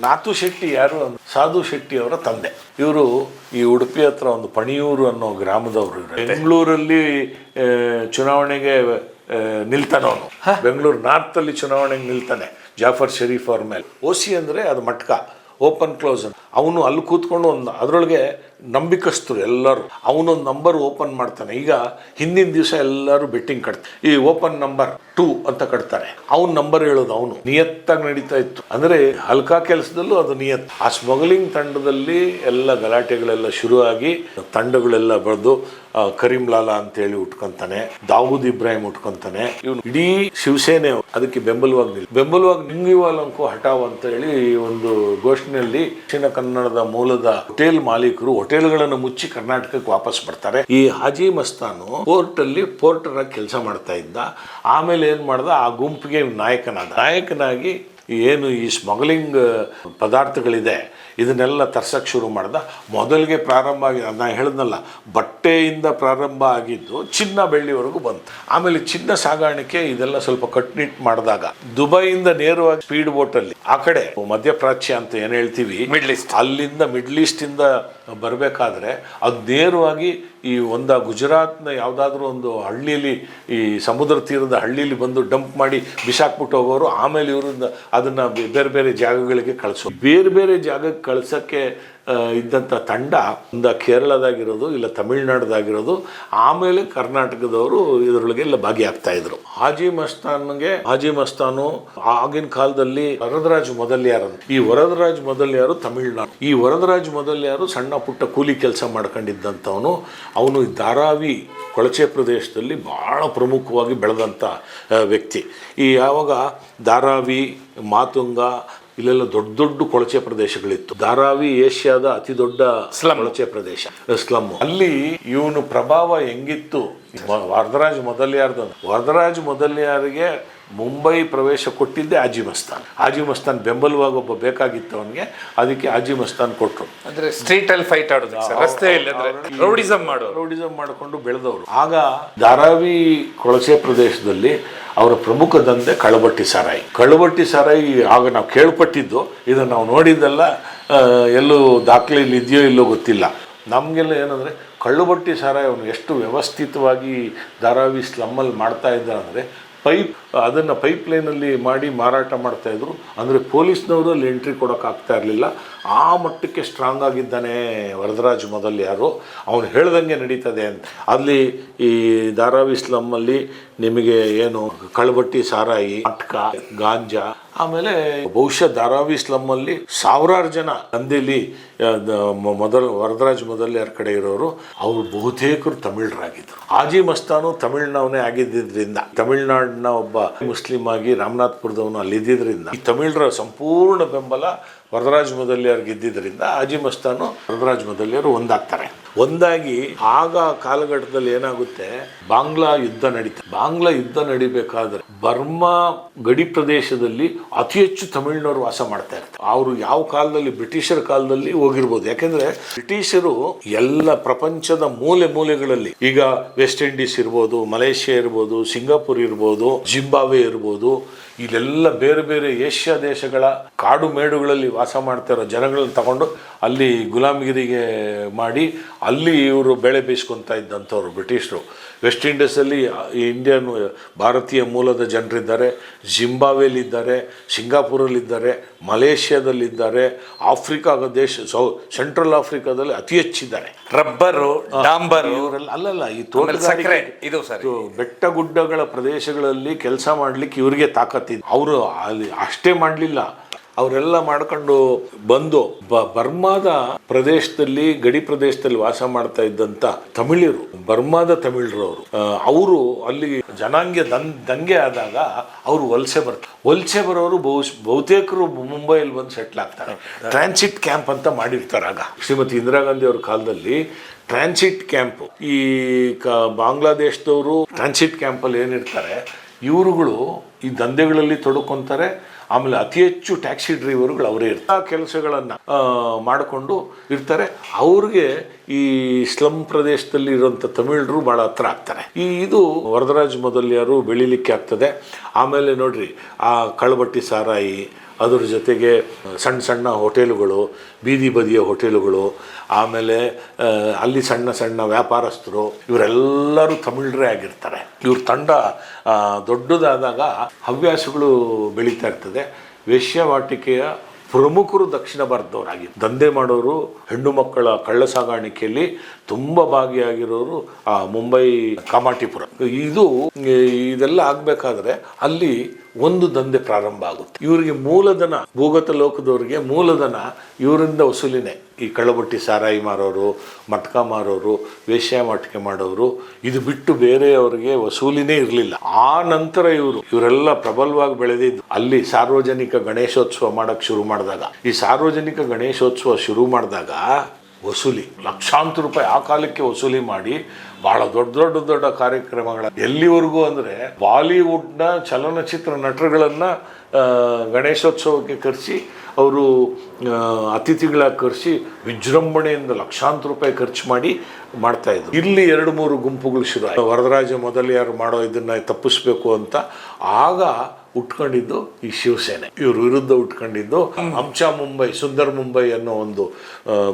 ನಾಥು ಶೆಟ್ಟಿ ಯಾರು ಸಾಧು ಶೆಟ್ಟಿ ಅವರ ತಂದೆ. ಇವರು ಈ ಉಡುಪಿ ಹತ್ರ ಒಂದು ಪಣಿಯೂರು ಅನ್ನೋ ಗ್ರಾಮದವರು. ಬೆಂಗಳೂರಲ್ಲಿ ಚುನಾವಣೆಗೆ ನಿಲ್ತಾನೆ ಅವನು. ಬೆಂಗಳೂರು ನಾರ್ತ್ ಅಲ್ಲಿ ಚುನಾವಣೆಗೆ ನಿಲ್ತಾನೆ ಜಾಫರ್ ಶರೀಫ್ ಅವ್ರ ಮೇಲೆ. ಓಸಿ ಅಂದ್ರೆ ಅದು ಮಟ್ಕ, ಓಪನ್ ಕ್ಲೋಸ್ ಅಂತ. ಅವನು ಅಲ್ಲಿ ಕೂತ್ಕೊಂಡು ಒಂದು ಅದರೊಳಗೆ ನಂಬಿಕಸ್ತರು ಎಲ್ಲರೂ. ಅವನೊಂದು ನಂಬರ್ ಓಪನ್ ಮಾಡ್ತಾನೆ. ಈಗ ಹಿಂದಿನ ದಿವಸ ಎಲ್ಲರೂ ಬೆಟ್ಟಿಂಗ್ ಕಟ್ತಾರೆ. ಈ ಓಪನ್ ನಂಬರ್ 2 ಅಂತ ಕಟ್ತಾರೆ. ಅವನ ನಂಬರ್ ಹೇಳೋದು ಅವನು ನಿಯತ್ತಾಗಿ ನಡೀತಾ ಇತ್ತು. ಅಂದ್ರೆ ಹಲ್ಕಾ ಕೆಲಸದಲ್ಲೂ ಅದು ನಿಯತ್. ಆ ಸ್ಮಗ್ಲಿಂಗ್ ತಂಡದಲ್ಲಿ ಎಲ್ಲ ಗಲಾಟೆಗಳೆಲ್ಲ ಶುರುವಾಗಿ ತಂಡಗಳೆಲ್ಲ ಬೆಳೆದು ಕರೀಂ ಲಾಲಾ ಅಂತೇಳಿ ಉಟ್ಕೊಂತಾನೆ, ದಾವೂದ್ ಇಬ್ರಾಹಿಂ ಉಟ್ಕೊಂತಾನೆ. ಇವನು ಇಡೀ ಶಿವಸೇನೆ ಅದಕ್ಕೆ ಬೆಂಬಲವಾಗಿ ನಿಂಗಿವಾಲಂಕು ಹಟಾವ್ ಅಂತ ಹೇಳಿ ಒಂದು ಘೋಷಣೆಯಲ್ಲಿ ದಕ್ಷಿಣ ಕನ್ನಡದ ಮೂಲದ ಹೋಟೆಲ್ ಮಾಲೀಕರು ಹೋಟೆಲ್ಗಳನ್ನು ಮುಚ್ಚಿ ಕರ್ನಾಟಕಕ್ಕೆ ವಾಪಸ್ ಬರ್ತಾರೆ. ಈ ಹಾಜಿ ಮಸ್ತಾನು ಪೋರ್ಟಲ್ಲಿ ಪೋರ್ಟರ್ ಆಗಿ ಕೆಲಸ ಮಾಡ್ತಾ ಇದ್ದ. ಆಮೇಲೆ ಏನ್ ಮಾಡ್ದ, ಆ ಗುಂಪಿಗೆ ನಾಯಕನಾಗಿ ಏನು ಈ ಸ್ಮಗ್ಲಿಂಗ್ ಪದಾರ್ಥಗಳಿದೆ ಇದನ್ನೆಲ್ಲ ತರ್ಸಕ್ಕೆ ಶುರು ಮಾಡ್ದ. ಮೊದಲಿಗೆ ಪ್ರಾರಂಭ ಆಗಿ ನಾನು ಹೇಳಿದ್ನಲ್ಲ, ಬಟ್ಟೆಯಿಂದ ಪ್ರಾರಂಭ ಆಗಿದ್ದು ಚಿನ್ನ ಬೆಳ್ಳಿವರೆಗೂ ಬಂತು. ಆಮೇಲೆ ಚಿನ್ನ ಸಾಗಾಣಿಕೆ ಇದೆಲ್ಲ ಸ್ವಲ್ಪ ಕಟ್ನಿಟ್ ಮಾಡಿದಾಗ ದುಬೈಯಿಂದ ನೇರವಾಗಿ ಸ್ಪೀಡ್ ಬೋಟಲ್ಲಿ ಆ ಕಡೆ ಮಧ್ಯಪ್ರಾಚ್ಯ ಅಂತ ಏನು ಹೇಳ್ತೀವಿ, ಅಲ್ಲಿಂದ ಮಿಡ್ಲ್ ಈಸ್ಟಿಂದ ಬರಬೇಕಾದ್ರೆ ಅದು ನೇರವಾಗಿ ಈ ಗುಜರಾತ್ನ ಯಾವುದಾದ್ರೂ ಒಂದು ಹಳ್ಳಿಯಲ್ಲಿ, ಈ ಸಮುದ್ರ ತೀರದ ಹಳ್ಳಿಯಲ್ಲಿ ಬಂದು ಡಂಪ್ ಮಾಡಿ ಬಿಸಾಕ್ಬಿಟ್ಟು ಹೋಗೋರು. ಆಮೇಲೆ ಇವರಿಂದ ಅದನ್ನು ಬೇರೆ ಬೇರೆ ಜಾಗಗಳಿಗೆ ಕಳಿಸೋ. ಬೇರೆ ಬೇರೆ ಜಾಗಕ್ಕೆ ಕಳ್ಸೋಕ್ಕೆ ಇದ್ದಂಥ ತಂಡ ಕೇರಳದಾಗಿರೋದು ಇಲ್ಲ ತಮಿಳ್ನಾಡದಾಗಿರೋದು. ಆಮೇಲೆ ಕರ್ನಾಟಕದವರು ಇದರೊಳಗೆಲ್ಲ ಭಾಗಿಯಾಗ್ತಾ ಇದ್ರು. ಹಾಜಿ ಮಸ್ತಾನು ಆಗಿನ ಕಾಲದಲ್ಲಿ ವರದರಾಜ್ ಮೊದಲಿಯಾರ್. ಈ ವರದರಾಜ್ ಮೊದಲಿಯಾರು ತಮಿಳ್ನಾಡು. ಈ ವರದರಾಜ್ ಮೊದಲಿಯಾರು ಸಣ್ಣ ಪುಟ್ಟ ಕೂಲಿ ಕೆಲಸ ಮಾಡ್ಕೊಂಡಿದ್ದಂಥವನು. ಅವನು ಧಾರಾವಿ ಕೊಳಚೆ ಪ್ರದೇಶದಲ್ಲಿ ಬಹಳ ಪ್ರಮುಖವಾಗಿ ಬೆಳೆದಂಥ ವ್ಯಕ್ತಿ. ಈ ಯಾವಾಗ ಧಾರಾವಿ, ಮಾತುಂಗ ಇಲ್ಲೆಲ್ಲ ದೊಡ್ಡ ದೊಡ್ಡ ಕೊಳಚೆ ಪ್ರದೇಶಗಳಿತ್ತು. ಧಾರಾವಿ ಏಷ್ಯಾದ ಅತಿ ದೊಡ್ಡ ಕೊಳಚೆ ಪ್ರದೇಶ, ಸ್ಲಮ್. ಅಲ್ಲಿ ಇವನು ಪ್ರಭಾವ ಹೆಂಗಿತ್ತು, ವರದರಾಜ್ ಮೊದಲಿಯಾರಿಗೆ ಮುಂಬೈ ಪ್ರವೇಶ ಕೊಟ್ಟಿದ್ದೆ ಹಾಜಿ ಮಸ್ತಾನ್ ಬೆಂಬಲವಾಗಿ ಒಬ್ಬ ಬೇಕಾಗಿತ್ತು ಅವನಿಗೆ. ಅದಕ್ಕೆ ಹಾಜಿ ಮಸ್ತಾನ್ ಕೊಟ್ಟರು. ಅಂದ್ರೆ ಸ್ಟ್ರೀಟ್ ಅಲ್ಲಿ ಫೈಟ್ ಆಡೋದು, ರಸ್ತೆಯಲ್ಲಿ ರೌಡಿಸಮ್ ಮಾಡಿಕೊಂಡು ಬೆಳೆದವರು. ಆಗ ಧಾರಾವಿ ಕೊಳಚೆ ಪ್ರದೇಶದಲ್ಲಿ ಅವರ ಪ್ರಮುಖ ದಂಧೆ ಕಳ್ಳಬಟ್ಟಿ ಸಾರಾಯಿ. ಆಗ ನಾವು ಕೇಳ್ಪಟ್ಟಿದ್ದು, ಇದನ್ನು ನಾವು ನೋಡಿದ್ದೆಲ್ಲ, ಎಲ್ಲೂ ದಾಖಲೆಯಲ್ಲಿ ಇದೆಯೋ ಇಲ್ಲೋ ಗೊತ್ತಿಲ್ಲ. ನಮಗೆಲ್ಲ ಏನಂದರೆ ಕಳ್ಳಬಟ್ಟಿ ಸಾರಾಯಿ ಅವನು ಎಷ್ಟು ವ್ಯವಸ್ಥಿತವಾಗಿ ಧಾರಾವಿ ಸ್ಲಮ್ಮಲ್ಲಿ ಮಾಡ್ತಾ ಇದ್ದ ಅಂದರೆ ಅದನ್ನು ಪೈಪ್ಲೈನಲ್ಲಿ ಮಾಡಿ ಮಾರಾಟ ಮಾಡ್ತಾಯಿದ್ರು. ಅಂದರೆ ಪೊಲೀಸ್ನವರು ಅಲ್ಲಿ ಎಂಟ್ರಿ ಕೊಡೋಕ್ಕಾಗ್ತಾ ಇರಲಿಲ್ಲ. ಆ ಮಟ್ಟಕ್ಕೆ ಸ್ಟ್ರಾಂಗ್ ಆಗಿದ್ದಾನೆ ವರದರಾಜ್ ಮೊದಲಿಯಾರು. ಅವನು ಹೇಳ್ದಂಗೆ ನಡೀತದೆ ಅಂತ. ಅಲ್ಲಿ ಈ ಧಾರಾವಿ ಸ್ಲಮ್ಮಲ್ಲಿ ನಿಮಗೆ ಏನು ಕಳ್ಳಬಟ್ಟಿ ಸಾರಾಯಿ, ಮಟ್ಕ, ಗಾಂಜಾ, ಆಮೇಲೆ ಬಹುಶಃ ಧಾರಾವಿ ಸ್ಲಮ್ಮಲ್ಲಿ ಸಾವಿರಾರು ಜನ ದಂಧೆಯಲ್ಲಿ ವರದರಾಜ್ ಮೊದಲಿಯಾರ್ ಕಡೆ ಇರೋರು. ಅವರು ಬಹುತೇಕರು ತಮಿಳರಾಗಿದ್ದರು. ಹಾಜಿ ಮಸ್ತಾನು ತಮಿಳ್ನವನೇ ಆಗಿದ್ದರಿಂದ, ತಮಿಳ್ನಾಡಿನ ಒಬ್ಬ ಮುಸ್ಲಿಂ ಆಗಿ ರಾಮನಾಥ್ಪುರದವನು ಅಲ್ಲಿದ್ದರಿಂದ ಈ ತಮಿಳರ ಸಂಪೂರ್ಣ ಬೆಂಬಲ ವರದರಾಜ್ ಮೊದಲಿಯಾರ್ಗೆ ಇದ್ದಿದ್ದರಿಂದ ಹಾಜಿ ಮಸ್ತಾನು ವರದರಾಜ್ ಮೊದಲಿಯಾರು ಒಂದಾಗಿ ಆಗ ಕಾಲಘಟ್ಟದಲ್ಲಿ ಏನಾಗುತ್ತೆ, ಬಾಂಗ್ಲಾ ಯುದ್ಧ ನಡಿಬೇಕಾದ್ರೆ ಬರ್ಮಾ ಗಡಿ ಪ್ರದೇಶದಲ್ಲಿ ಅತಿ ಹೆಚ್ಚು ತಮಿಳ್ನವರು ವಾಸ ಮಾಡ್ತಾ ಇರ್ತಾರೆ. ಅವರು ಯಾವ ಕಾಲದಲ್ಲಿ, ಬ್ರಿಟಿಷರ ಕಾಲದಲ್ಲಿ ಹೋಗಿರ್ಬೋದು. ಯಾಕೆಂದ್ರೆ ಬ್ರಿಟಿಷರು ಎಲ್ಲ ಪ್ರಪಂಚದ ಮೂಲೆಗಳಲ್ಲಿ, ಈಗ ವೆಸ್ಟ್ ಇಂಡೀಸ್ ಇರ್ಬೋದು, ಮಲೇಷ್ಯಾ ಇರ್ಬೋದು, ಸಿಂಗಾಪುರ್ ಇರ್ಬೋದು, ಜಿಂಬಾಬ್ವೆ ಇರ್ಬೋದು, ಇಲ್ಲೆಲ್ಲ ಬೇರೆ ಬೇರೆ ಏಷ್ಯಾ ದೇಶಗಳ ಕಾಡು ಮೇಡುಗಳಲ್ಲಿ ವಾಸ ಮಾಡ್ತಾ ಇರೋ ಜನಗಳನ್ನ ತಗೊಂಡು ಅಲ್ಲಿ ಗುಲಾಮಗಿರಿಗೆ ಮಾಡಿ ಅಲ್ಲಿ ಇವರು ಬೆಳೆ ಬೇಯಿಸ್ಕೊತಾ ಇದ್ದಂಥವ್ರು ಬ್ರಿಟಿಷರು. ವೆಸ್ಟ್ ಇಂಡೀಸಲ್ಲಿ ಭಾರತೀಯ ಮೂಲದ ಜನರಿದ್ದಾರೆ, ಜಿಂಬಾಬ್ವೆಲಿದ್ದಾರೆ, ಸಿಂಗಾಪುರಲ್ಲಿದ್ದಾರೆ, ಮಲೇಷ್ಯಾದಲ್ಲಿದ್ದಾರೆ, ಆಫ್ರಿಕಾದ ದೇಶ ಸೆಂಟ್ರಲ್ ಆಫ್ರಿಕಾದಲ್ಲಿ ಅತಿ ಹೆಚ್ಚಿದ್ದಾರೆ. ರಬ್ಬರು, ಡಾಂಬರು, ಅಲ್ಲಲ್ಲ, ಈ ತೋಟಗಾರಿಕೆ, ಬೆಟ್ಟ ಗುಡ್ಡಗಳ ಪ್ರದೇಶಗಳಲ್ಲಿ ಕೆಲಸ ಮಾಡ್ಲಿಕ್ಕೆ ಇವರಿಗೆ ತಾಕತ್ತಿದೆ. ಅವರು ಅಲ್ಲಿ ಅಷ್ಟೇ ಮಾಡಲಿಲ್ಲ, ಅವರೆಲ್ಲ ಮಾಡ್ಕೊಂಡು ಬಂದು ಬರ್ಮಾದ ಪ್ರದೇಶದಲ್ಲಿ, ಗಡಿ ಪ್ರದೇಶದಲ್ಲಿ ವಾಸ ಮಾಡ್ತಾ ಇದ್ದಂಥ ತಮಿಳರು, ಬರ್ಮಾದ ತಮಿಳರು ಅವರು ಅಲ್ಲಿ ಜನಾಂಗೀಯ ದಂಗೆ ಆದಾಗ ಅವರು ವಲಸೆ ಬರೋರು ಬಹುತೇಕರು ಮುಂಬೈಯಲ್ಲಿ ಬಂದು ಸೆಟ್ಲ್ ಆಗ್ತಾರೆ. ಟ್ರಾನ್ಸಿಟ್ ಕ್ಯಾಂಪ್ ಅಂತ ಮಾಡಿರ್ತಾರೆ. ಆಗ ಶ್ರೀಮತಿ ಇಂದಿರಾ ಗಾಂಧಿ ಅವ್ರ ಕಾಲದಲ್ಲಿ ಟ್ರಾನ್ಸಿಟ್ ಕ್ಯಾಂಪ್, ಈ ಬಾಂಗ್ಲಾದೇಶದವರು ಟ್ರಾನ್ಸಿಟ್ ಕ್ಯಾಂಪಲ್ಲಿ ಏನಿರ್ತಾರೆ, ಇವರುಗಳು ಈ ದಂಧೆಗಳಲ್ಲಿ ತೊಡಕೊಂತಾರೆ. ಆಮೇಲೆ ಅತಿ ಹೆಚ್ಚು ಟ್ಯಾಕ್ಸಿ ಡ್ರೈವರ್ಗಳು ಅವರೇ ಇರ್ತಾರೆ. ಕೆಲಸಗಳನ್ನು ಮಾಡಿಕೊಂಡು ಇರ್ತಾರೆ. ಅವ್ರಿಗೆ ಈ ಸ್ಲಮ್ ಪ್ರದೇಶದಲ್ಲಿ ಇರುವಂಥ ತಮಿಳರು ಭಾಳ ಹತ್ರ ಆಗ್ತಾರೆ. ಇದು ವರದರಾಜ್ ಮೊದಲಿಯಾರು ಬೆಳಿಲಿಕ್ಕೆ ಆಗ್ತದೆ. ಆಮೇಲೆ ನೋಡ್ರಿ, ಆ ಕಳ್ಳಬಟ್ಟಿ ಸಾರಾಯಿ, ಅದ್ರ ಜೊತೆಗೆ ಸಣ್ಣ ಸಣ್ಣ ಹೋಟೆಲುಗಳು, ಬೀದಿ ಬದಿಯ ಹೋಟೆಲುಗಳು, ಆಮೇಲೆ ಅಲ್ಲಿ ಸಣ್ಣ ಸಣ್ಣ ವ್ಯಾಪಾರಸ್ಥರು, ಇವರೆಲ್ಲರೂ ತಮಿಳರೇ ಆಗಿರ್ತಾರೆ. ಇವ್ರ ತಂಡ ದೊಡ್ಡದಾದಾಗ ಹವ್ಯಾಸಗಳು ಬೆಳೀತಾ ಇರ್ತದೆ. ವೇಶ್ಯಾವಾಟಿಕೆಯ ಪ್ರಮುಖರು ದಕ್ಷಿಣ ಭಾರತದವರಾಗಿ ದಂಧೆ ಮಾಡೋರು, ಹೆಣ್ಣು ಮಕ್ಕಳ ಕಳ್ಳ ಸಾಗಾಣಿಕೆಯಲ್ಲಿ ತುಂಬ ಭಾಗಿಯಾಗಿರೋರು ಮುಂಬೈ ಕಾಮಾಟಿಪುರ. ಇದೆಲ್ಲ ಆಗಬೇಕಾದ್ರೆ ಅಲ್ಲಿ ಒಂದು ದಂಧೆ ಪ್ರಾರಂಭ ಆಗುತ್ತೆ. ಇವರಿಗೆ ಮೂಲಧನ, ಭೂಗತ ಲೋಕದವರಿಗೆ ಮೂಲಧನ ಇವರಿಂದ ವಸೂಲಿನೇ. ಈ ಕಳ್ಳಬಟ್ಟಿ ಸಾರಾಯಿ ಮಾರೋರು, ಮಟ್ಕ ಮಾರೋರು, ವೇಶ್ಯಾವಾಟಿಕೆ ಮಾಡೋರು, ಇದು ಬಿಟ್ಟು ಬೇರೆಯವರಿಗೆ ವಸೂಲಿನೇ ಇರಲಿಲ್ಲ. ಆ ನಂತರ ಇವರೆಲ್ಲ ಪ್ರಬಲವಾಗಿ ಬೆಳೆದಿದ್ದು ಅಲ್ಲಿ ಸಾರ್ವಜನಿಕ ಗಣೇಶೋತ್ಸವ ಮಾಡಕ್ಕೆ ಶುರು ಮಾಡಿದಾಗ, ಈ ಸಾರ್ವಜನಿಕ ಗಣೇಶೋತ್ಸವ ಶುರು ಮಾಡಿದಾಗ ವಸೂಲಿ ಲಕ್ಷಾಂತರ ರೂಪಾಯಿ ಆ ಕಾಲಕ್ಕೆ ವಸೂಲಿ ಮಾಡಿ ಬಹಳ ದೊಡ್ಡ ಕಾರ್ಯಕ್ರಮಗಳ, ಎಲ್ಲಿವರೆಗೂ ಅಂದರೆ ಬಾಲಿವುಡ್ನ ಚಲನಚಿತ್ರ ನಟರುಗಳನ್ನು ಗಣೇಶೋತ್ಸವಕ್ಕೆ ಕರೆಸಿ ಅವರು ಅತಿಥಿಗಳಾಗಿ ಕರೆಸಿ ವಿಜೃಂಭಣೆಯಿಂದ ಲಕ್ಷಾಂತರ ರೂಪಾಯಿ ಖರ್ಚು ಮಾಡಿ ಮಾಡ್ತಾಯಿದ್ರು. ಇಲ್ಲಿ 2-3 ಗುಂಪುಗಳು ಶುರು ಆಯಿತು. ವರದರಾಜ ಮೊದಲಿಯಾರು ಮಾಡೋ ಇದನ್ನು ತಪ್ಪಿಸ್ಬೇಕು ಅಂತ ಆಗ ಉಟ್ಕೊಂಡಿದ್ದು ಈ ಶಿವಸೇನೆ. ಇವ್ರ ವಿರುದ್ಧ ಉಟ್ಕೊಂಡಿದ್ದು ಅಂಶ ಮುಂಬೈ ಸುಂದರ್ ಮುಂಬೈ ಅನ್ನೋ ಒಂದು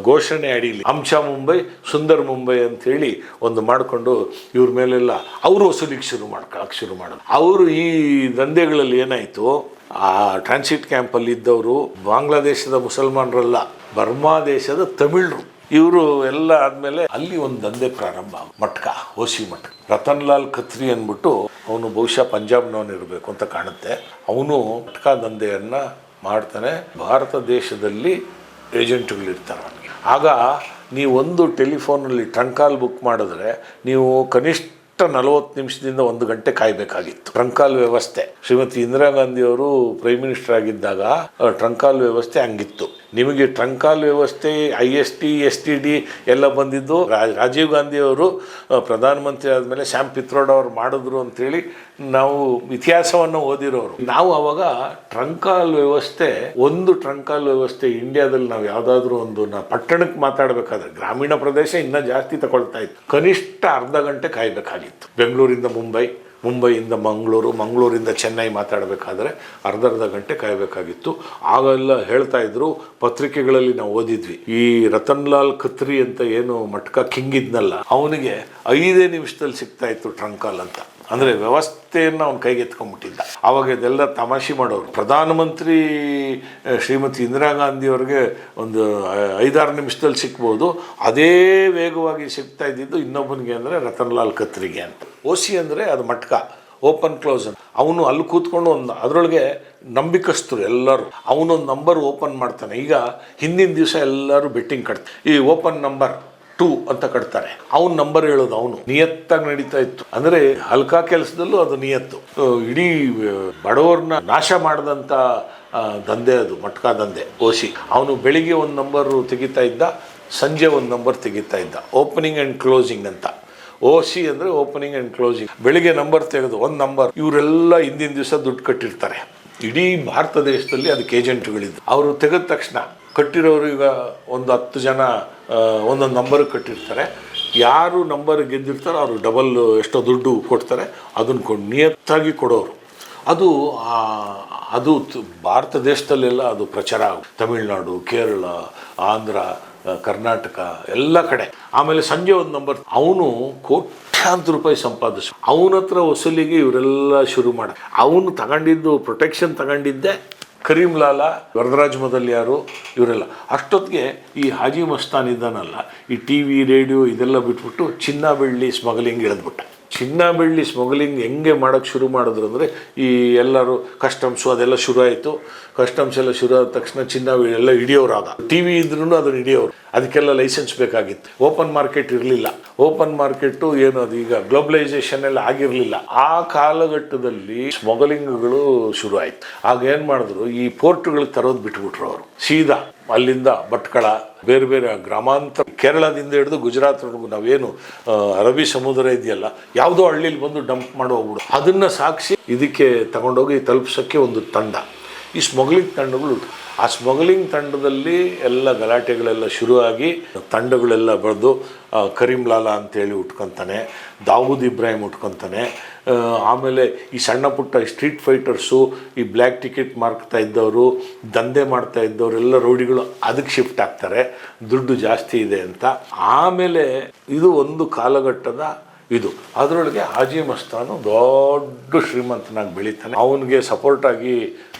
ಘೋಷಣೆ ಅಡಿಲಿ ಅಂಶ ಮುಂಬೈ ಸುಂದರ್ ಮುಂಬೈ ಅಂತೇಳಿ ಒಂದು ಮಾಡಿಕೊಂಡು ಇವ್ರ ಮೇಲೆಲ್ಲ ಅವರು ವಸೂಲಿಗೆ ಶುರು ಮಾಡೋದು. ಅವರು ಈ ದಂಧೆಗಳಲ್ಲಿ ಏನಾಯಿತು, ಆ ಟ್ರಾನ್ಸಿಟ್ ಕ್ಯಾಂಪಲ್ಲಿ ಇದ್ದವರು ಬಾಂಗ್ಲಾದೇಶದ ಮುಸಲ್ಮಾನರಲ್ಲ, ಬರ್ಮಾ ದೇಶದ ತಮಿಳರು. ಇವರು ಎಲ್ಲ ಆದಮೇಲೆ ಅಲ್ಲಿ ಒಂದು ದಂಧೆ ಪ್ರಾರಂಭ, ಮಟ್ಕ, ಓಸಿ ಮಟ್ಕ. ರತನ್ ಲಾಲ್ ಖತ್ರಿ ಅಂದ್ಬಿಟ್ಟು ಅವನು ಬಹುಶಃ ಪಂಜಾಬ್ನವನು ಇರಬೇಕು ಅಂತ ಕಾಣುತ್ತೆ. ಅವನು ಮಟ್ಕ ದಂಧೆಯನ್ನು ಮಾಡ್ತಾನೆ. ಭಾರತ ದೇಶದಲ್ಲಿ ಏಜೆಂಟ್ಗಳಿರ್ತಾರೆ ಅವನಿಗೆ. ಆಗ ನೀವೊಂದು ಟೆಲಿಫೋನಲ್ಲಿ ಟ್ರಂಕ್ ಕಾಲ್ ಬುಕ್ ಮಾಡಿದ್ರೆ ನೀವು ಕನಿಷ್ಠ 40 ನಿಮಿಷದಿಂದ 1 ಗಂಟೆ ಕಾಯಬೇಕಾಗಿತ್ತು. ಟ್ರಂಕ್ ಕಾಲ್ ವ್ಯವಸ್ಥೆ ಶ್ರೀಮತಿ ಇಂದಿರಾ ಗಾಂಧಿಯವರು ಪ್ರೈಮ್ ಮಿನಿಸ್ಟರ್ ಆಗಿದ್ದಾಗ ಟ್ರಂಕ್ ಕಾಲ್ ವ್ಯವಸ್ಥೆ ಹಂಗಿತ್ತು. ನಿಮಗೆ ಟ್ರಂಕ್ ಕಾಲ್ ವ್ಯವಸ್ಥೆ IST STD ಎಲ್ಲ ಬಂದಿದ್ದು ರಾಜೀವ್ ಗಾಂಧಿಯವರು ಪ್ರಧಾನಮಂತ್ರಿ ಆದಮೇಲೆ ಶ್ಯಾಮ್ ಪಿತ್ರೋಡ ಅವರು ಮಾಡಿದ್ರು ಅಂಥೇಳಿ ನಾವು ಇತಿಹಾಸವನ್ನು ಓದಿರೋರು. ನಾವು ಆವಾಗ ಟ್ರಂಕ್ ಕಾಲ್ ವ್ಯವಸ್ಥೆ, ಒಂದು ಟ್ರಂಕ್ ಕಾಲ್ ವ್ಯವಸ್ಥೆ ಇಂಡಿಯಾದಲ್ಲಿ ನಾವು ಯಾವುದಾದ್ರೂ ಒಂದು ಪಟ್ಟಣಕ್ಕೆ ಮಾತಾಡಬೇಕಾದ್ರೆ, ಗ್ರಾಮೀಣ ಪ್ರದೇಶ ಇನ್ನೂ ಜಾಸ್ತಿ ತಗೊಳ್ತಾ ಇತ್ತು, ಕನಿಷ್ಠ ಅರ್ಧ ಗಂಟೆ ಕಾಯಬೇಕಾಗಿತ್ತು. ಬೆಂಗಳೂರಿಂದ ಮುಂಬೈ, ಮುಂಬೈಯಿಂದ ಮಂಗಳೂರು, ಮಂಗಳೂರಿಂದ ಚೆನ್ನೈ ಮಾತಾಡಬೇಕಾದ್ರೆ ಅರ್ಧ ಗಂಟೆ ಕಾಯಬೇಕಾಗಿತ್ತು. ಆಗೆಲ್ಲ ಹೇಳ್ತಾ ಇದ್ರು, ಪತ್ರಿಕೆಗಳಲ್ಲಿ ನಾವು ಓದಿದ್ವಿ, ಈ ರತನ್ ಲಾಲ್ ಖತ್ರಿ ಅಂತ ಏನು ಮಟ್ಕ ಕಿಂಗ್ ಇದ್ನಲ್ಲ, ಅವನಿಗೆ 5 ನಿಮಿಷದಲ್ಲಿ ಸಿಗ್ತಾ ಇತ್ತು ಟ್ರಂಕ್ ಕಾಲ್ ಅಂತ. ಅಂದರೆ ವ್ಯವಸ್ಥೆಯನ್ನು ಅವ್ನ ಕೈಗೆ ಎತ್ಕೊಂಡ್ಬಿಟ್ಟಿದ್ದ. ಆವಾಗ ಇದೆಲ್ಲ ತಮಾಷೆ ಮಾಡೋರು. ಪ್ರಧಾನಮಂತ್ರಿ ಶ್ರೀಮತಿ ಇಂದಿರಾ ಗಾಂಧಿಯವ್ರಿಗೆ ಒಂದು 5-6 ನಿಮಿಷದಲ್ಲಿ ಸಿಗ್ಬೋದು, ಅದೇ ವೇಗವಾಗಿ ಸಿಗ್ತಾ ಇದ್ದಿದ್ದು ಇನ್ನೊಬ್ಬನಿಗೆ ಅಂದರೆ ರತನ್ ಲಾಲ್ ಖತ್ರಿಗೆ ಅಂತ. ಓಸಿ ಅಂದರೆ ಅದು ಮಟ್ಕ, ಓಪನ್ ಕ್ಲೋಸ್ ಅಂತ. ಅವನು ಅಲ್ಲಿ ಕೂತ್ಕೊಂಡು ಅದರೊಳಗೆ ನಂಬಿಕಸ್ತರು ಎಲ್ಲರೂ. ಅವನೊಂದು ನಂಬರ್ ಓಪನ್ ಮಾಡ್ತಾನೆ. ಈಗ ಹಿಂದಿನ ದಿವಸ ಎಲ್ಲರೂ ಬೆಟ್ಟಿಂಗ್ ಕಟ್ತಾರೆ, ಈ ಓಪನ್ ನಂಬರ್ 2 ಅಂತ ಕಟ್ತಾರೆ. ಅವನ ನಂಬರ್ ಹೇಳೋದು ಅವನು ನಿಯತ್ತಾಗಿ ನಡೀತಾ ಇತ್ತು. ಅಂದರೆ ಹಲ್ಕಾ ಕೆಲಸದಲ್ಲೂ ಅದು ನಿಯತ್ತು. ಇಡೀ ಬಡವರನ್ನ ನಾಶ ಮಾಡಿದಂಥ ದಂಧೆ ಅದು ಮಟ್ಕ ದಂಧೆ. ಓಸಿ ಅವನು ಬೆಳಿಗ್ಗೆ ಒಂದು ನಂಬರು ತೆಗಿತಾ ಇದ್ದ, ಸಂಜೆ ಒಂದು ನಂಬರ್ ತೆಗಿತಾ ಇದ್ದ. ಓಪನಿಂಗ್ ಆ್ಯಂಡ್ ಕ್ಲೋಸಿಂಗ್ ಅಂತ. ಓಸಿ ಅಂದರೆ ಓಪನಿಂಗ್ ಆ್ಯಂಡ್ ಕ್ಲೋಸಿಂಗ್. ಬೆಳಿಗ್ಗೆ ನಂಬರ್ ತೆಗೆದು ಒಂದು ನಂಬರ್, ಇವರೆಲ್ಲ ಹಿಂದಿನ ದಿವಸ ದುಡ್ಡು ಕಟ್ಟಿರ್ತಾರೆ. ಇಡೀ ಭಾರತ ದೇಶದಲ್ಲಿ ಅದಕ್ಕೆ ಏಜೆಂಟ್ಗಳಿದ್ದು. ಅವರು ತೆಗೆದ ತಕ್ಷಣ ಕಟ್ಟಿರೋರು ಈಗ ಒಂದು 10 ಜನ ಒಂದೊಂದು ನಂಬರ್ ಕಟ್ಟಿರ್ತಾರೆ. ಯಾರು ನಂಬರ್ ಗೆದ್ದಿರ್ತಾರೋ ಅವರು ಡಬಲ್ ಎಷ್ಟೋ ದುಡ್ಡು ಕೊಡ್ತಾರೆ. ಅದನ್ನು ನಿಯತ್ತಾಗಿ ಕೊಡೋರು. ಅದು ಭಾರತ ದೇಶದಲ್ಲೆಲ್ಲ ಅದು ಪ್ರಚಾರ ಆಗುತ್ತೆ. ತಮಿಳುನಾಡು, ಕೇರಳ, ಆಂಧ್ರ, ಕರ್ನಾಟಕ ಎಲ್ಲ ಕಡೆ. ಆಮೇಲೆ ಸಂಜೆ ಒಂದು ನಂಬರ್, ಅವನು ಕೋಟ್ಯಾಂತರ ರೂಪಾಯಿ ಸಂಪಾದಿಸ, ಅವನ ಹತ್ರ ವಸೂಲಿಗೆ ಇವರೆಲ್ಲ ಶುರು ಮಾಡ. ಅವನು ತಗೊಂಡಿದ್ದು ಪ್ರೊಟೆಕ್ಷನ್ ತಗೊಂಡಿದ್ದೆ ಕರೀಂ ಲಾಲಾ, ವರದರಾಜ್ ಮೊದಲಿಯಾರು, ಇವರೆಲ್ಲ. ಅಷ್ಟೊತ್ತಿಗೆ ಈ ಹಾಜಿ ಮಸ್ತಾನ್ ಇದ್ದಾನಲ್ಲ, ಈ TV ರೇಡಿಯೋ ಇದೆಲ್ಲ ಬಿಟ್ಬಿಟ್ಟು ಚಿನ್ನ ಬೆಳ್ಳಿ ಸ್ಮಗ್ಲಿಂಗ್ ಇಳಿದ್ಬಿಟ್ಟ. ಚಿನ್ನ ಬೆಳ್ಳಿ ಸ್ಮಗ್ಲಿಂಗ್ ಹೆಂಗೆ ಮಾಡೋಕ್ಕೆ ಶುರು ಮಾಡಿದ್ರು ಅಂದರೆ, ಈ ಎಲ್ಲರೂ ಕಸ್ಟಮ್ಸು ಅದೆಲ್ಲ ಶುರು ಆಯಿತು. ಕಸ್ಟಮ್ಸ್ ಎಲ್ಲ ಶುರು ಆದ ತಕ್ಷಣ ಚಿನ್ನ ಎಲ್ಲ ಹಿಡಿಯೋರಾಗ. TV ಇದ್ರೂ ಅದನ್ನು ಹಿಡಿಯೋರು. ಅದಕ್ಕೆಲ್ಲ ಲೈಸೆನ್ಸ್ ಬೇಕಾಗಿತ್ತು. ಓಪನ್ ಮಾರ್ಕೆಟ್ ಇರಲಿಲ್ಲ. ಓಪನ್ ಮಾರ್ಕೆಟು ಏನು ಅದು ಈಗ ಗ್ಲೋಬಲೈಸೇಷನ್ ಎಲ್ಲ ಆಗಿರಲಿಲ್ಲ. ಆ ಕಾಲಘಟ್ಟದಲ್ಲಿ ಸ್ಮಗ್ಲಿಂಗ್ಗಳು ಶುರು ಆಯಿತು. ಆಗ ಏನು ಮಾಡಿದ್ರು, ಈ ಪೋರ್ಟ್ಗಳಿಗೆ ತರೋದು ಬಿಟ್ಬಿಟ್ರು ಅವರು. ಸೀದಾ ಅಲ್ಲಿಂದ ಭಟ್ಕಳ, ಬೇರೆ ಬೇರೆ ಗ್ರಾಮಾಂತರ, ಕೇರಳದಿಂದ ಹಿಡಿದು ಗುಜರಾತ್ವರೆಗೂ ನಾವೇನು ಅರಬ್ಬಿ ಸಮುದ್ರ ಇದೆಯಲ್ಲ, ಯಾವುದೋ ಹಳ್ಳಿಲಿ ಬಂದು ಡಂಪ್ ಮಾಡಿ ಹೋಗ್ಬಿಡು. ಅದನ್ನು ಸಾಗಿಸಿ ಇದಕ್ಕೆ ತಗೊಂಡೋಗಿ ತಲುಪಿಸೋಕ್ಕೆ ಒಂದು ತಂಡ, ಈ ಸ್ಮಗ್ಲಿಂಗ್ ತಂಡಗಳು. ಆ ಸ್ಮಗ್ಲಿಂಗ್ ತಂಡದಲ್ಲಿ ಎಲ್ಲ ಗಲಾಟೆಗಳೆಲ್ಲ ಶುರುವಾಗಿ ತಂಡಗಳೆಲ್ಲ ಬರೆದು ಕರೀಂ ಲಾಲಾ ಅಂತೇಳಿ ಉಟ್ಕೊತಾನೆ, ದಾವೂದ್ ಇಬ್ರಾಹಿಂ ಉಟ್ಕೊತಾನೆ, ಆಮೇಲೆ ಈ ಸಣ್ಣ ಪುಟ್ಟ ಸ್ಟ್ರೀಟ್ ಫೈಟರ್ಸು, ಈ ಬ್ಲ್ಯಾಕ್ ಟಿಕೆಟ್ ಮಾರ್ಕ್ತಾ ಇದ್ದವರು, ದಂಧೆ ಮಾಡ್ತಾ ಇದ್ದವರೆಲ್ಲ ರೌಡಿಗಳು ಅದಕ್ಕೆ ಶಿಫ್ಟ್ ಆಗ್ತಾರೆ, ದುಡ್ಡು ಜಾಸ್ತಿ ಇದೆ ಅಂತ. ಆಮೇಲೆ ಇದು ಒಂದು ಕಾಲಘಟ್ಟದ ಇದು. ಅದರೊಳಗೆ ಹಾಜಿ ಮಸ್ತಾನು ದೊಡ್ಡ ಶ್ರೀಮಂತನಾಗಿ ಬೆಳೀತಾನೆ. ಅವನಿಗೆ ಸಪೋರ್ಟ್ ಆಗಿ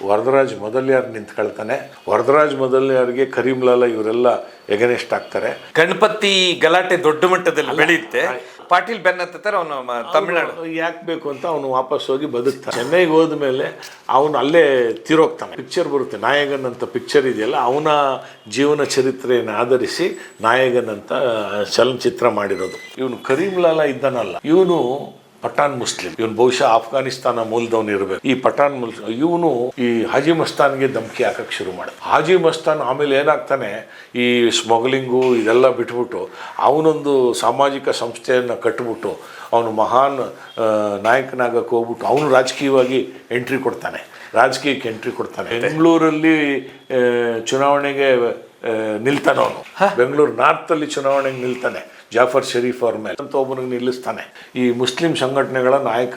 ವರದರಾಜ್ ಮೊದಲಿಯಾರ್ ನಿಂತ್ಕೊಳ್ತಾನೆ. ವರದರಾಜ್ ಮೊದಲಿಯಾರ್ಗೆ ಕರೀಂ ಲಾಲಾ ಇವರೆಲ್ಲ ಎಗನೆಸ್ಟ್ ಆಗ್ತಾರೆ. ಗಣಪತಿ ಗಲಾಟೆ ದೊಡ್ಡ ಮಟ್ಟದಲ್ಲಿ ಬೆಳೆಯುತ್ತೆ. ಪಾಟೀಲ್ ಬೆನ್ನತ್ತಾರೆ, ಅವನು ತಮಿಳ್ನಾಡು ಯಾಕೆ ಬೇಕು ಅಂತ ಅವನು ವಾಪಸ್ ಹೋಗಿ ಬದುಕ್ತಾನೆ. ಚೆನ್ನೈಗೆ ಹೋದ್ಮೇಲೆ ಅವನು ಅಲ್ಲೇ ತೀರೋಗ್ತಾನೆ. ಪಿಕ್ಚರ್ ಬರುತ್ತೆ, ನಾಯಕನ್ ಅಂತ ಪಿಕ್ಚರ್ ಇದೆಯಲ್ಲ, ಅವನ ಜೀವನ ಚರಿತ್ರೆಯನ್ನು ಆಧರಿಸಿ ನಾಯಕನ್ ಅಂತ ಚಲನಚಿತ್ರ ಮಾಡಿರೋದು. ಇವನು ಕರೀಂ ಲಾಲಾ ಇದ್ದಾನಲ್ಲ, ಇವನು ಪಠಾಣ್ ಮುಸ್ಲಿಂ. ಇವನು ಬಹುಶಃ ಆಫ್ಘಾನಿಸ್ತಾನ ಮೂಲದವನು ಇರಬೇಕು. ಈ ಪಠಾಣ್ ಮುಸ್ಲಿಂ ಇವನು ಈ ಹಾಜಿ ಮಸ್ತಾನ್ಗೆ ಧಮಕಿ ಹಾಕಕ್ಕೆ ಶುರು ಮಾಡಿದ. ಹಾಜಿ ಮಸ್ತಾನ್ ಆಮೇಲೆ ಏನಾಗ್ತಾನೆ, ಈ ಸ್ಮಗ್ಲಿಂಗು ಇದೆಲ್ಲ ಬಿಟ್ಬಿಟ್ಟು ಅವನೊಂದು ಸಾಮಾಜಿಕ ಸಂಸ್ಥೆಯನ್ನು ಕಟ್ಟಿಬಿಟ್ಟು ಅವನು ಮಹಾನ್ ನಾಯಕನಾಗಕ್ಕೆ ಹೋಗ್ಬಿಟ್ಟು ಅವನು ರಾಜಕೀಯವಾಗಿ ಎಂಟ್ರಿ ಕೊಡ್ತಾನೆ. ರಾಜಕೀಯಕ್ಕೆ ಎಂಟ್ರಿ ಕೊಡ್ತಾನೆ. ಬೆಂಗಳೂರಲ್ಲಿ ಚುನಾವಣೆಗೆ ನಿಲ್ತಾನೆ ಅವನು. ಬೆಂಗಳೂರು ನಾರ್ತಲ್ಲಿ ಚುನಾವಣೆಗೆ ನಿಲ್ತಾನೆ. ಜಾಫರ್ ಶರೀಫ್ ಅವ್ರ ಮೇಲೆ ಅಂತ ಒಬ್ಬನಿಗೆ ನಿಲ್ಲಿಸ್ತಾನೆ. ಈ ಮುಸ್ಲಿಂ ಸಂಘಟನೆಗಳ ನಾಯಕ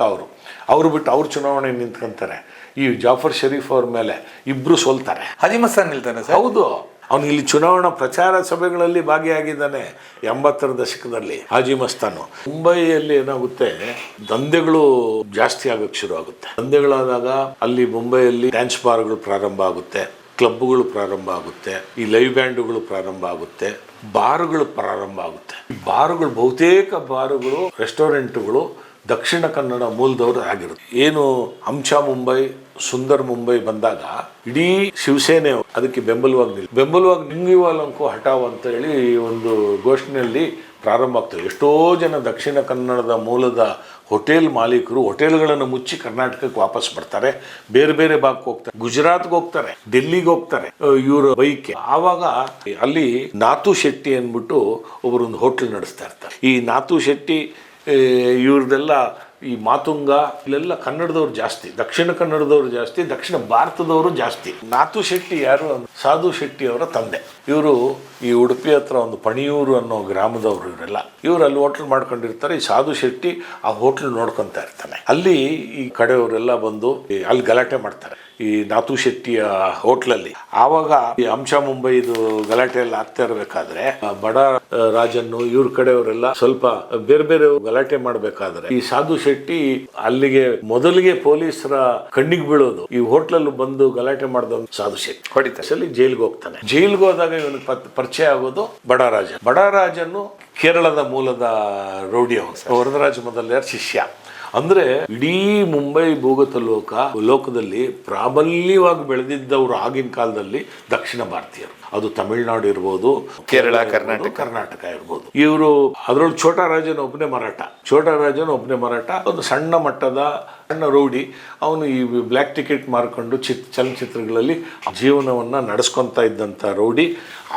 ಅವರು ಬಿಟ್ಟು ಅವ್ರು ಚುನಾವಣೆ ನಿಂತ್ಕೊಂತಾರೆ. ಈ ಜಾಫರ್ ಶರೀಫ್ ಅವ್ರ ಮೇಲೆ ಇಬ್ಬರು ಸೋಲ್ತಾರೆ. ಹಾಜಿ ಮಸ್ತಾನ್ ನಿಲ್ತಾನೆ ಸರ್. ಹೌದು, ಅವನು ಇಲ್ಲಿ ಚುನಾವಣಾ ಪ್ರಚಾರ ಸಭೆಗಳಲ್ಲಿ ಭಾಗಿಯಾಗಿದ್ದಾನೆ 80ರ ದಶಕದಲ್ಲಿ ಹಾಜಿ ಮಸ್ತಾನು. ಮುಂಬೈಯಲ್ಲಿ ಏನಾಗುತ್ತೆ, ದಂಧೆಗಳು ಜಾಸ್ತಿ ಆಗಕ್ಕೆ ಶುರು ಆಗುತ್ತೆ. ದಂಧೆಗಳಾದಾಗ ಅಲ್ಲಿ ಮುಂಬೈಯಲ್ಲಿ ಡ್ಯಾನ್ಸ್ ಬಾರ್ಗಳು ಪ್ರಾರಂಭ ಆಗುತ್ತೆ, ಕ್ಲಬ್ಗಳು ಪ್ರಾರಂಭ ಆಗುತ್ತೆ, ಈ ಲೈವ್ ಬ್ಯಾಂಡುಗಳು ಪ್ರಾರಂಭ ಆಗುತ್ತೆ, ಬಾರುಗಳು ಪ್ರಾರಂಭ ಆಗುತ್ತೆ. ಈ ಬಾರುಗಳು, ಬಹುತೇಕ ಬಾರುಗಳು, ರೆಸ್ಟೋರೆಂಟ್ಗಳು ದಕ್ಷಿಣ ಕನ್ನಡ ಮೂಲದವರು ಆಗಿರುತ್ತೆ. ಏನು ಹಂಸ ಮುಂಬೈ, ಸುಂದರ್ ಮುಂಬೈ ಬಂದಾಗ ಇಡೀ ಶಿವಸೇನೆ ಅದಕ್ಕೆ ಬೆಂಬಲವಾಗಿ ನಿಂಗಿವಾಲಂಕು ಹಟಾವ್ ಅಂತ ಹೇಳಿ ಒಂದು ಘೋಷಣೆಯಲ್ಲಿ ಪ್ರಾರಂಭ ಆಗ್ತದೆ. ಎಷ್ಟೋ ಜನ ದಕ್ಷಿಣ ಕನ್ನಡದ ಮೂಲದ ಹೋಟೆಲ್ ಮಾಲೀಕರು ಹೋಟೆಲ್ಗಳನ್ನು ಮುಚ್ಚಿ ಕರ್ನಾಟಕಕ್ಕೆ ವಾಪಸ್ ಬರ್ತಾರೆ. ಬೇರೆ ಬೇರೆ ಭಾಗಕ್ಕೆ ಹೋಗ್ತಾರೆ, ಗುಜರಾತ್ಗೆ ಹೋಗ್ತಾರೆ, ಡೆಲ್ಲಿಗೆ ಹೋಗ್ತಾರೆ ಇವರು ಬೈಕ್ಗೆ. ಆವಾಗ ಅಲ್ಲಿ ನಾತು ಶೆಟ್ಟಿ ಅಂದ್ಬಿಟ್ಟು ಒಬ್ಬರೊಂದು ಹೋಟ್ಲ್ ನಡೆಸ್ತಾ ಇರ್ತಾರೆ. ಈ ನಾತು ಶೆಟ್ಟಿ ಇವ್ರದೆಲ್ಲ ಈ ಮಾತುಂಗ ಇಲ್ಲೆಲ್ಲ ಕನ್ನಡದವ್ರು ಜಾಸ್ತಿ, ದಕ್ಷಿಣ ಕನ್ನಡದವ್ರು ಜಾಸ್ತಿ, ದಕ್ಷಿಣ ಭಾರತದವರು ಜಾಸ್ತಿ. ನಾತು ಶೆಟ್ಟಿ ಯಾರು? ಸಾಧು ಶೆಟ್ಟಿ ಅವರ ತಂದೆ. ಇವರು ಈ ಉಡುಪಿ ಹತ್ರ ಒಂದು ಪಣಿಯೂರು ಅನ್ನೋ ಗ್ರಾಮದವರು. ಇವರು ಅಲ್ಲಿ ಹೋಟ್ಲ್ ಮಾಡ್ಕೊಂಡಿರ್ತಾರೆ. ಈ ಸಾಧು ಶೆಟ್ಟಿ ಆ ಹೋಟ್ಲ್ ನೋಡ್ಕೊತಾ ಇರ್ತಾನೆ. ಅಲ್ಲಿ ಈ ಕಡೆಯವರೆಲ್ಲ ಬಂದು ಅಲ್ಲಿ ಗಲಾಟೆ ಮಾಡ್ತಾರೆ ಈ ನಾತು ಶೆಟ್ಟಿಯ ಹೋಟ್ಲಲ್ಲಿ. ಆವಾಗ ಈ ಹಂಸ ಮುಂಬೈದು ಗಲಾಟೆ ಎಲ್ಲ ಆಗ್ತಾ ಇರಬೇಕಾದ್ರೆ ಬಡ ರಾಜನ್ನು ಇವ್ರ ಕಡೆಯವರೆಲ್ಲ ಸ್ವಲ್ಪ ಬೇರೆ ಬೇರೆ ಗಲಾಟೆ ಮಾಡ್ಬೇಕಾದ್ರೆ ಈ ಸಾಧು ಶೆಟ್ಟಿ ಅಲ್ಲಿಗೆ ಮೊದಲಿಗೆ ಪೊಲೀಸರ ಕಣ್ಣಿಗೆ ಬೀಳೋದು ಈ ಹೋಟ್ಲಲ್ಲಿ ಬಂದು ಗಲಾಟೆ ಮಾಡಿದ ಸಾಧು ಶೆಟ್ಟಿ ಹೊಡಿತಾರೆ. ಜೈಲ್ಗೆ ಹೋಗ್ತಾನೆ. ಜೈಲ್ಗೆ ಹೋದಾಗ ಇವನಿಗೆ ಪರಿಚಯ ಆಗೋದು ಬಡರಾಜನ್ನು ಕೇರಳದ ಮೂಲದ ರೌಡಿ ಅವನು, ವರದರಾಜ ಮೊದಲಿಯಾರ್ ಶಿಷ್ಯ. ಅಂದ್ರೆ ಇಡೀ ಮುಂಬೈ ಭೂಗತ ಲೋಕದಲ್ಲಿ ಪ್ರಾಬಲ್ಯವಾಗಿ ಬೆಳೆದಿದ್ದವರು ಆಗಿನ ಕಾಲದಲ್ಲಿ ದಕ್ಷಿಣ ಭಾರತೀಯರು. ಅದು ತಮಿಳುನಾಡು ಇರ್ಬೋದು, ಕೇರಳ, ಕರ್ನಾಟಕ ಇರ್ಬೋದು. ಇವರು ಅದರೊಳಗೆ ಛೋಟರಾಜನ್ ಒಬ್ಬನೇ ಮರಾಠ, ಒಂದು ಸಣ್ಣ ಮಟ್ಟದ ಸಣ್ಣ ರೌಡಿ. ಅವನು ಈ ಬ್ಲ್ಯಾಕ್ ಟಿಕೆಟ್ ಮಾರ್ಕೊಂಡು ಚಲನಚಿತ್ರಗಳಲ್ಲಿ ಜೀವನವನ್ನು ನಡೆಸ್ಕೊತಾ ಇದ್ದಂಥ ರೌಡಿ.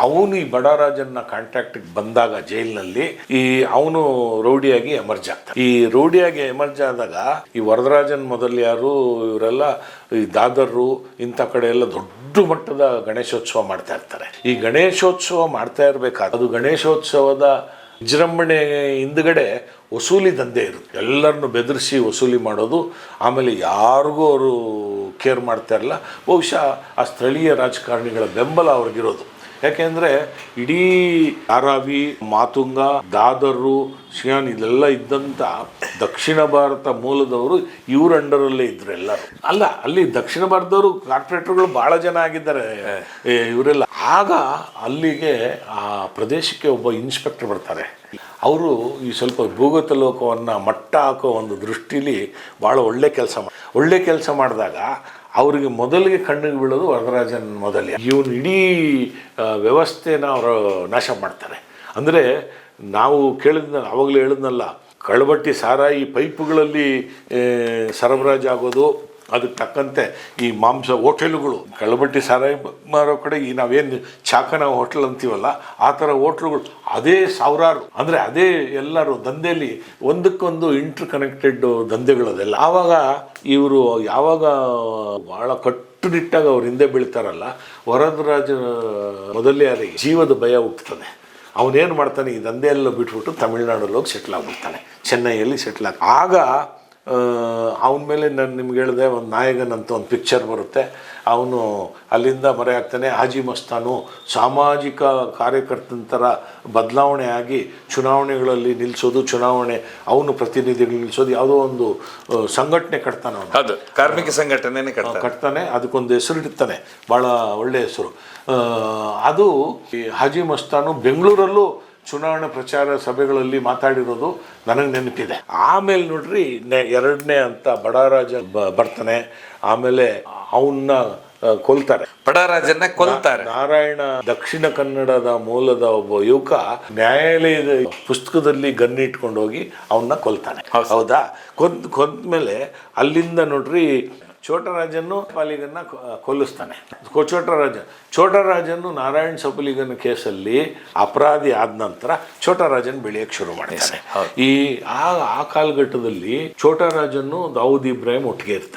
ಅವನು ಈ ಬಡರಾಜನ್ನ ಕಾಂಟ್ಯಾಕ್ಟಿಗೆ ಬಂದಾಗ ಜೈಲಿನಲ್ಲಿ ಅವನು ರೌಡಿಯಾಗಿ ಎಮರ್ಜ್ ಆಗ್ತಾನೆ. ಈ ರೌಡಿಯಾಗಿ ಎಮರ್ಜ್ ಆದಾಗ ಈ ವರದರಾಜನ್ ಮೊದಲಿಯಾರು ಇವರೆಲ್ಲ ಈ ದಾದರ್ರು ಇಂಥ ಕಡೆ ಎಲ್ಲ ದೊಡ್ಡ ಮಟ್ಟದ ಗಣೇಶೋತ್ಸವ ಮಾಡ್ತಾ ಇರ್ತಾರೆ. ಈ ಗಣೇಶೋತ್ಸವ ಮಾಡ್ತಾ ಇರಬೇಕಾದ್ರೆ ಅದು ಗಣೇಶೋತ್ಸವದ ವಿಜೃಂಭಣೆ ಹಿಂದ್ಗಡೆ ವಸೂಲಿ ದಂಧೆ ಇರುತ್ತೆ. ಎಲ್ಲರನ್ನು ಬೆದರಿಸಿ ವಸೂಲಿ ಮಾಡೋದು. ಆಮೇಲೆ ಯಾರಿಗೂ ಅವರು ಕೇರ್ ಮಾಡ್ತಾ ಇರಲ್ಲ. ಬಹುಶಃ ಆ ಸ್ಥಳೀಯ ರಾಜಕಾರಣಿಗಳ ಬೆಂಬಲ ಅವ್ರಿಗಿರೋದು. ಯಾಕೆಂದರೆ ಇಡೀ ಧಾರಾವಿ, ಮಾತುಂಗ, ದಾದರ್ರು, ಶಿಯಾನ್ ಇದೆಲ್ಲ ಇದ್ದಂಥ ದಕ್ಷಿಣ ಭಾರತ ಮೂಲದವರು ಇವ್ರ ಅಂಡರಲ್ಲೇ ಇದ್ರು ಎಲ್ಲರೂ. ಅಲ್ಲ, ಅಲ್ಲಿ ದಕ್ಷಿಣ ಭಾರತದವರು ಕಾರ್ಪೊರೇಟರ್ಗಳು ಭಾಳ ಜನ ಆಗಿದ್ದಾರೆ ಇವರೆಲ್ಲ. ಆಗ ಅಲ್ಲಿಗೆ ಆ ಪ್ರದೇಶಕ್ಕೆ ಒಬ್ಬ ಇನ್ಸ್ಪೆಕ್ಟರ್ ಬರ್ತಾರೆ. ಅವರು ಈ ಸ್ವಲ್ಪ ಭೂಗತ ಲೋಕವನ್ನು ಮಟ್ಟ ಹಾಕೋ ಒಂದು ದೃಷ್ಟಿಲಿ ಭಾಳ ಒಳ್ಳೆ ಕೆಲಸ ಮಾಡಿದಾಗ ಅವರಿಗೆ ಮೊದಲಿಗೆ ಕಣ್ಣಿಗೆ ಬೀಳೋದು ವರದರಾಜನ್ ಮೊದಲಿಯಾರ್. ಇವನು ಇಡೀ ವ್ಯವಸ್ಥೆನ ಅವರು ನಾಶ ಮಾಡ್ತಾರೆ. ಅಂದರೆ ನಾವು ಆವಾಗಲೇ ಹೇಳಿದ್ನಲ್ಲ, ಕಳ್ಬಟ್ಟಿ ಸಾರಾಯಿ ಪೈಪುಗಳಲ್ಲಿ ಸರಬರಾಜು ಆಗೋದು, ಅದಕ್ಕೆ ತಕ್ಕಂತೆ ಈ ಮಾಂಸ ಹೋಟೆಲುಗಳು, ಕಳ್ಳಬಟ್ಟಿ ಸಾರಾಯಿ ಮಾರೋ ಕಡೆ ಈ ನಾವೇನು ಚಾಕನ ಹೋಟ್ಲ್ ಅಂತೀವಲ್ಲ ಆ ಥರ ಹೋಟ್ಲುಗಳು ಅದೇ ಸಾವಿರಾರು. ಅಂದರೆ ಅದೇ ಎಲ್ಲರೂ ದಂಧೆಯಲ್ಲಿ ಒಂದಕ್ಕೊಂದು ಇಂಟರ್ ಕನೆಕ್ಟೆಡ್ ದಂಧೆಗಳದೆಲ್ಲ. ಆವಾಗ ಇವರು ಯಾವಾಗ ಭಾಳ ಕಟ್ಟುನಿಟ್ಟಾಗಿ ಅವ್ರು ಹಿಂದೆ ಬೀಳ್ತಾರಲ್ಲ, ವರದರಾಜ ಮೊದಲಿಯಾರಿಗೆ ಜೀವದ ಭಯ ಹುಟ್ಟುತ್ತದೆ. ಅವನೇನು ಮಾಡ್ತಾನೆ, ಈ ದಂಧೆ ಎಲ್ಲ ಬಿಟ್ಬಿಟ್ಟು ತಮಿಳ್ನಾಡಲ್ಲಿ ಹೋಗಿ ಸೆಟ್ಲ್ ಆಗ್ಬಿಡ್ತಾನೆ, ಚೆನ್ನೈಯಲ್ಲಿ ಸೆಟ್ಲ್ ಆಗ ಅವನ ಮೇಲೆ ನಾನು ನಿಮ್ಗೆ ಹೇಳಿದೆ ಒಂದು ನಾಯಕನ್ ಅಂತ ಒಂದು ಪಿಕ್ಚರ್ ಬರುತ್ತೆ. ಅವನು ಅಲ್ಲಿಂದ ಮರೆ ಆಗ್ತಾನೆ. ಹಾಜಿ ಮಸ್ತಾನು ಸಾಮಾಜಿಕ ಕಾರ್ಯಕರ್ತನ ಥರ ಬದಲಾವಣೆ ಆಗಿ ಚುನಾವಣೆಗಳಲ್ಲಿ ನಿಲ್ಲಿಸೋದು, ಚುನಾವಣೆ ಅವನು ಪ್ರತಿನಿಧಿಗಳು ನಿಲ್ಲಿಸೋದು, ಯಾವುದೋ ಒಂದು ಸಂಘಟನೆ ಕಟ್ತಾನೆ ಅವನು. ಹೌದು, ಕಾರ್ಮಿಕ ಸಂಘಟನೆ ಕಟ್ತಾನೆ. ಅದಕ್ಕೊಂದು ಹೆಸರು ಇಡ್ತಾನೆ, ಭಾಳ ಒಳ್ಳೆ ಹೆಸರು. ಅದು ಈ ಹಾಜಿ ಮಸ್ತಾನು ಬೆಂಗಳೂರಲ್ಲೂ ಚುನಾವಣೆ ಪ್ರಚಾರ ಸಭೆಗಳಲ್ಲಿ ಮಾತಾಡಿರೋದು ನನಗೆ ನೆನಪಿದೆ. ಆಮೇಲೆ ನೋಡ್ರಿ ಎರಡನೇ ಅಂತ ಬಡರಾಜ ಬರ್ತಾನೆ. ಆಮೇಲೆ ಅವನ್ನ ಕೊಲ್ತಾರೆ, ಬಡರಾಜನ್ನ ಕೊಲ್ತಾರೆ. ನಾರಾಯಣ ದಕ್ಷಿಣ ಕನ್ನಡದ ಮೂಲದ ಒಬ್ಬ ಯುವಕ ನ್ಯಾಯಾಲಯದ ಪುಸ್ತಕದಲ್ಲಿ ಗನ್ನಿಟ್ಕೊಂಡು ಹೋಗಿ ಅವನ್ನ ಕೊಲ್ತಾನೆ. ಹೌದಾ? ಕೊಂದ್ಮೇಲೆ ಅಲ್ಲಿಂದ ನೋಡ್ರಿ ಚೋಟರಾಜನ್ನು ಸಪಲಿಗನ್ನ ಕೊಲ್ಲಿಸ್ತಾನೆ. ಚೋಟರಾಜನ್ನು ನಾರಾಯಣ್ ಸಪಲಿಗನ ಕೇಸಲ್ಲಿ ಅಪರಾಧಿ ಆದ ನಂತರ ಚೋಟರಾಜನ್ ಬೆಳೆಯಕ್ಕೆ ಶುರು ಮಾಡ್ತಾನೆ. ಈ ಆ ಕಾಲಘಟ್ಟದಲ್ಲಿ ಚೋಟರಾಜನ್ನು ದಾವೂದ್ ಇಬ್ರಾಹಿಂ ಒಟ್ಟಿಗೆ ಇರ್ತಾರೆ.